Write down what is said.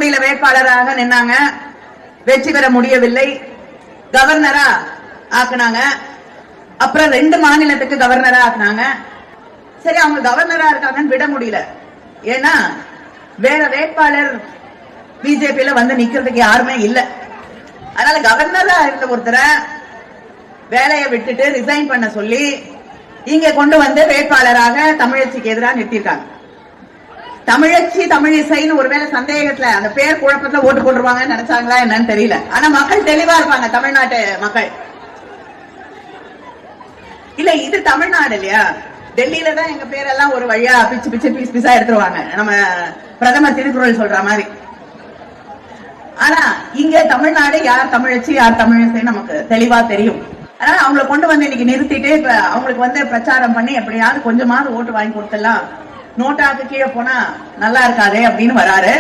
தூத்துக்குடியில வேட்பாளராக நின்னாங்க, வெற்றி பெற முடியவில்லை. கவர்னரா ஆக்குனாங்க. அப்புறம் 2 மாநிலத்துக்கு கவர்னரா ஆக்குனாங்க. சரி, அவங்க கவர்னரா இருக்காங்கன்னு விட முடியல. ஏன்னா வேற வேட்பாளர் பிஜேபியில வந்து நிக்கிறதுக்கு யாருமே இல்ல. அதனால கவர்னரா இருந்த ஒருத்தரை வேலையை விட்டுட்டு ரிசைன் பண்ண சொல்லி இங்க கொண்டு வந்து வேட்பாளராக தமிழச்சிக்கு எதிராக நிறுத்திருக்காங்க. தமிழச்சி தமிழிசைன்னு ஒருவேளை சந்தேகத்துல அந்த பேர் குழப்பத்துல ஓட்டு போட்டுருவாங்கன்னு நினைச்சாங்களா என்னன்னு தெரியல. ஆனா மக்கள் தெளிவா இருப்பாங்க, தமிழ்நாட்டு மக்கள். இல்ல, இது தமிழ்நாடு இல்லையா? டெல்லியில தான் எங்க பேரெல்லாம் ஒரு வழியா பிச்சு பிச்சு பீஸ் பீஸா எடுத்துருவாங்க, நம்ம பிரதமர் திருக்குறள் சொல்ற மாதிரி. ஆனா இங்க தமிழ்நாடு யார் தமிழச்சி யார் தமிழிசை நமக்கு தெளிவா தெரியும். அதனால அவங்களை கொண்டு வந்து இன்னைக்கு நிறுத்திட்டு இப்ப அவங்களுக்கு வந்து பிரச்சாரம் பண்ணி எப்படியாவது கொஞ்சமாவது ஓட்டு வாங்கி கொடுத்துடலாம், நோட்டாக்கு கீழே போனா நல்லா இருக்காதே அப்படின்னு வராரு.